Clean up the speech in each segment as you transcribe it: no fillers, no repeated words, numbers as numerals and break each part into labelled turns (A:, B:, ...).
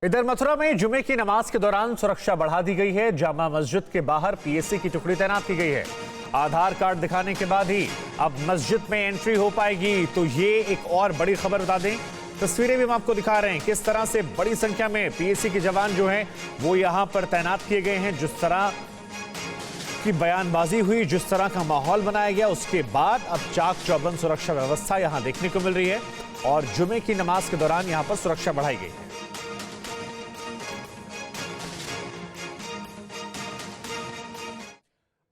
A: इधर मथुरा में जुमे की नमाज के दौरान सुरक्षा बढ़ा दी गई है। जामा मस्जिद के बाहर पीएसी की टुकड़ी तैनात की गई है। आधार कार्ड दिखाने के बाद ही अब मस्जिद में एंट्री हो पाएगी। तो ये एक और बड़ी खबर बता दें, तस्वीरें भी हम आपको दिखा रहे हैं किस तरह से बड़ी संख्या में पीएसी के जवान जो हैं वो यहां पर तैनात किए गए हैं। जिस तरह की बयानबाजी हुई, जिस तरह का माहौल बनाया गया, उसके बाद अब चाक चौबंद सुरक्षा व्यवस्था यहां देखने को मिल रही है और जुमे की नमाज के दौरान यहां पर सुरक्षा बढ़ाई गई है।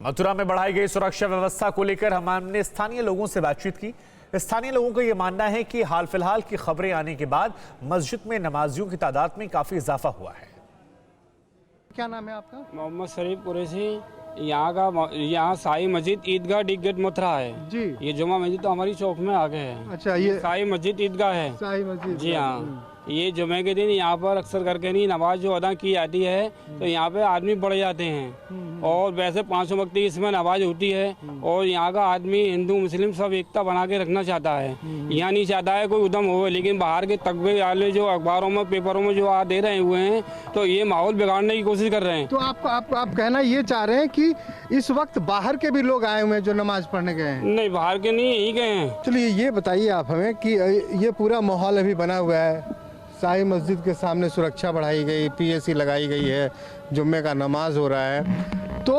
A: मथुरा में बढ़ाई गई सुरक्षा व्यवस्था को लेकर हमने स्थानीय लोगों से बातचीत की। स्थानीय लोगों का यह मानना है कि हाल फिलहाल की खबरें आने के बाद मस्जिद में नमाजियों की तादाद में काफी इजाफा हुआ है।
B: क्या नाम है आपका?
C: मोहम्मद शरीफ कुरैशी। यहाँ शाही मस्जिद ईदगाह डी गेट मथुरा है
B: जी।
C: ये जुमा मस्जिद तो हमारी चौक में आगे है।
B: अच्छा, ये
C: शाही मस्जिद ईदगाह है।
B: शाही मस्जिद
C: जी हाँ, ये जुमे के दिन यहाँ पर अक्सर करके नहीं नमाज जो अदा की जाती है तो यहाँ पे आदमी बढ़ जाते हैं और वैसे 5 वक्त की इसमें नमाज होती है और यहाँ का आदमी हिंदू मुस्लिम सब एकता बना के रखना चाहता है। यहाँ नहीं चाहता है कोई उधम हो, लेकिन बाहर के तकबे वाले जो अखबारों में पेपरों में जो दे रहे हुए हैं तो ये माहौल बिगाड़ने की कोशिश कर रहे हैं।
B: तो आप कहना ये चाह रहे हैं कि इस वक्त बाहर के भी लोग आए हुए हैं जो नमाज पढ़ने गए हैं?
C: नहीं, बाहर के नहीं, यही गए हैं।
B: चलिए ये बताइए आप हमें कि ये पूरा माहौल अभी बना हुआ है, शाही मस्जिद के सामने सुरक्षा बढ़ाई गई, पीएसी लगाई गई है, जुम्मे का नमाज हो रहा है, तो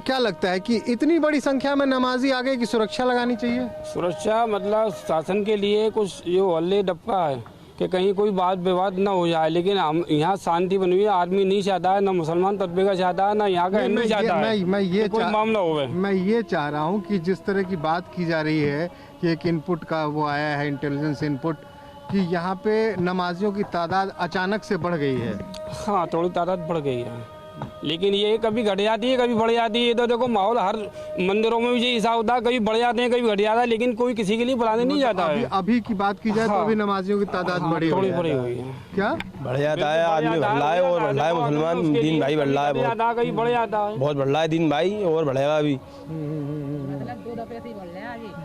B: क्या लगता है कि इतनी बड़ी संख्या में नमाजी आ गए कि सुरक्षा लगानी चाहिए?
C: सुरक्षा मतलब शासन के लिए कुछ ये हल्ले डप्पा है कि कहीं कोई बात विवाद ना हो जाए, लेकिन हम यहाँ शांति बनी हुई है। आदमी नहीं चाहता है, ना मुसलमान तबके का चाहता है, ना यहाँ का हिंदू चाहता है कोई मामला हो।
B: मैं ये चाह रहा हूँ कि जिस तरह की बात की जा रही है कि एक इनपुट का वो आया है, इंटेलिजेंस इनपुट, कि यहाँ पे नमाजियों की तादाद अचानक से बढ़ गई है।
C: हाँ, थोड़ी तादाद बढ़ गई है, लेकिन ये कभी घट जाती है कभी बढ़ जाती है। तो देखो माहौल हर मंदिरों में भी ये हिसाब होता है, कभी बढ़ जाते हैं कभी घट जाता है, लेकिन कोई किसी के लिए बुलाने नहीं जाता है।
B: अभी की बात की जाए तो अभी नमाजियों की तादाद बढ़ी
C: थोड़ी
B: हुई
C: है।
B: क्या
D: बढ़ जाता है, आदमी बढ़ रहा है और बढ़ रहा है, मुसलमान दिन भाई बढ़ रहा है,
C: कभी बढ़ जाता है,
D: बहुत बढ़ रहा है दिन भाई और बढ़ेगा अभी।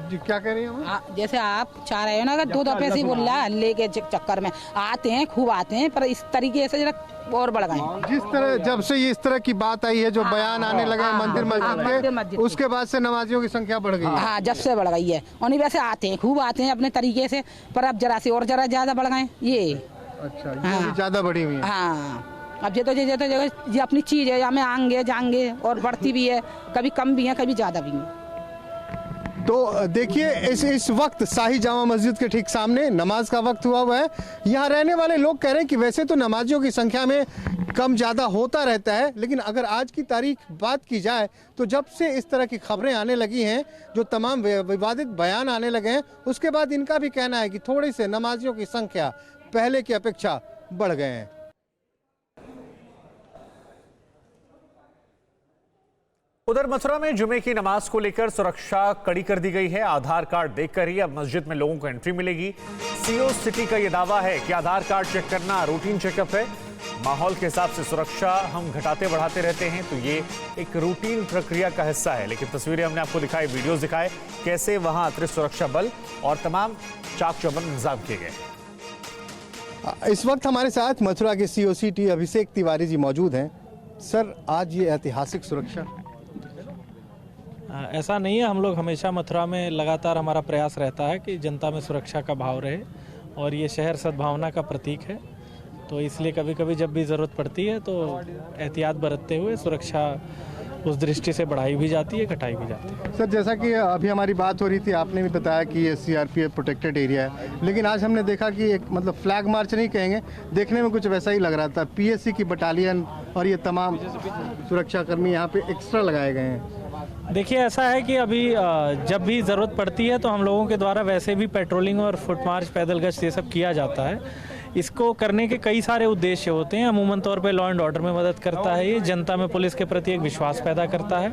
B: जी क्या कह रही हैं?
E: जैसे आप चाह रहे हो ना, अगर 2 दफे से बोल रहा है हल्ले के चक्कर में आते हैं, खूब आते हैं, पर इस तरीके से जरा और बढ़ गए।
B: जिस तरह जब से इस तरह की बात आई है, जो बयान आने लगे मंदिर मस्जिद के, उसके बाद से नमाजियों की संख्या बढ़ गई है।
E: हाँ, जब से बढ़ गई है। और नहीं वैसे आते हैं, खूब आते हैं अपने तरीके से, पर अब जरा से और जरा ज्यादा बढ़ गए ये।
B: अच्छा, ये भी ज्यादा बढ़ी हुई है।
E: हाँ, अब ये तो ये अपनी चीज है, हमें आएंगे जाएंगे और बढ़ती भी है, कभी कम भी है कभी ज्यादा भी है।
B: तो देखिए इस वक्त शाही जामा मस्जिद के ठीक सामने नमाज का वक्त हुआ है। यहाँ रहने वाले लोग कह रहे हैं कि वैसे तो नमाजियों की संख्या में कम ज़्यादा होता रहता है, लेकिन अगर आज की तारीख बात की जाए तो जब से इस तरह की खबरें आने लगी हैं, जो तमाम विवादित बयान आने लगे हैं, उसके बाद इनका भी कहना है कि थोड़ी से नमाजियों की संख्या पहले की अपेक्षा बढ़ गए हैं।
A: उधर मथुरा में जुमे की नमाज को लेकर सुरक्षा कड़ी कर दी गई है। आधार कार्ड देखकर ही अब मस्जिद में लोगों को एंट्री मिलेगी। सीओ सिटी का यह दावा है कि आधार कार्ड चेक करना रूटीन चेकअप है। माहौल के हिसाब से सुरक्षा हम घटाते बढ़ाते रहते हैं, तो ये एक रूटीन प्रक्रिया का हिस्सा है। लेकिन तस्वीरें हमने आपको दिखाई, वीडियोस दिखाए कैसे वहां अतिरिक्त सुरक्षा बल और तमाम चाक चौबंद इंतजाम किए गए।
B: इस वक्त हमारे साथ मथुरा के सीओ सिटी अभिषेक तिवारी जी मौजूद हैं। सर, आज ये ऐतिहासिक सुरक्षा?
F: ऐसा नहीं है, हम लोग हमेशा मथुरा में लगातार हमारा प्रयास रहता है कि जनता में सुरक्षा का भाव रहे और ये शहर सद्भावना का प्रतीक है, तो इसलिए कभी कभी जब भी ज़रूरत पड़ती है तो एहतियात बरतते हुए सुरक्षा उस दृष्टि से बढ़ाई भी जाती है, घटाई भी जाती है।
B: सर, जैसा कि अभी हमारी बात हो रही थी, आपने भी बताया कि ये सीआरपीएफ प्रोटेक्टेड एरिया है, लेकिन आज हमने देखा कि एक मतलब फ्लैग मार्च नहीं कहेंगे, देखने में कुछ वैसा ही लग रहा था। पीएसी की बटालियन और ये तमाम सुरक्षाकर्मी यहाँ पे एक्स्ट्रा लगाए गए हैं।
F: देखिए, ऐसा है कि अभी जब भी ज़रूरत पड़ती है तो हम लोगों के द्वारा वैसे भी पेट्रोलिंग और फुट मार्च, पैदल गश्त ये सब किया जाता है। इसको करने के कई सारे उद्देश्य होते हैं। अमूमन तौर पे लॉ एंड ऑर्डर में मदद करता है, ये जनता में पुलिस के प्रति एक विश्वास पैदा करता है,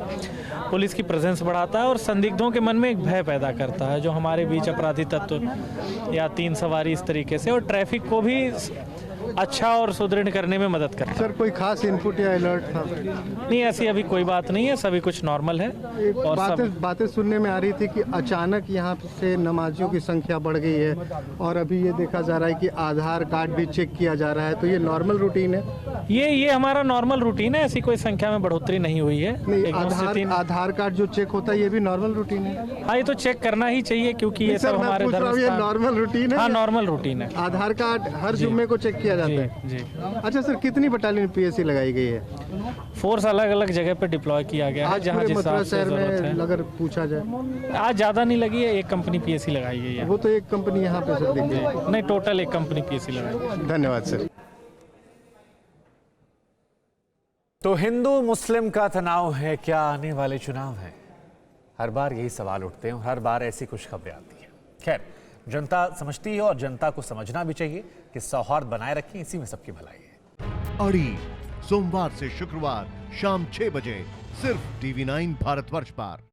F: पुलिस की प्रेजेंस बढ़ाता है और संदिग्धों के मन में एक भय पैदा करता है जो हमारे बीच अपराधी तत्व या 3 सवारी इस तरीके से, और ट्रैफिक को भी अच्छा और सुदृढ़ करने में मदद करता है।
B: सर कोई खास इनपुट या अलर्ट था?
F: नहीं, ऐसी अभी कोई बात नहीं है, सभी कुछ नॉर्मल है। और
B: बातें सुनने में आ रही थी कि अचानक यहाँ से नमाजियों की संख्या बढ़ गई है और अभी ये देखा जा रहा है कि आधार कार्ड भी चेक किया जा रहा है, तो ये नॉर्मल रूटीन है?
F: ये हमारा नॉर्मल रूटीन है, ऐसी कोई संख्या में बढ़ोतरी नहीं हुई है।
B: नहीं, आधार कार्ड जो चेक होता है ये भी नॉर्मल रूटीन है?
F: हाँ, ये तो चेक करना ही चाहिए क्योंकि ये सब हमारे धर्म
B: ये नॉर्मल रूटीन है?
F: हाँ, नॉर्मल रूटीन है।
B: आधार कार्ड हर जुम्मे को चेक किया जाता है?
F: जी।
B: अच्छा सर, कितनी बटालियन पीएससी लगाई गई है?
F: फोर्स अलग अलग जगह पे डिप्लॉय किया गया है, जहाँ जिस हिसाब से
B: शहर
F: जरूरत
B: में
F: है।
B: अगर पूछा जाए
F: आज ज्यादा नहीं लगी है, एक कंपनी पीएससी लगाई गई है।
B: वो तो एक कंपनी यहाँ पे सर दिख गई।
F: नहीं, टोटल एक कंपनी पीएससी लगाई गई है।
B: धन्यवाद सर।
A: तो हिंदू मुस्लिम का तनाव है क्या आने वाले चुनाव है? हर बार यही सवाल उठते हैं और हर बार ऐसी कुछ खबरें आती हैं। खैर, जनता समझती है और जनता को समझना भी चाहिए कि सौहार्द बनाए रखें, इसी में सबकी भलाई है।
G: अड़ी सोमवार से शुक्रवार शाम 6 बजे सिर्फ TV9 भारतवर्ष पर।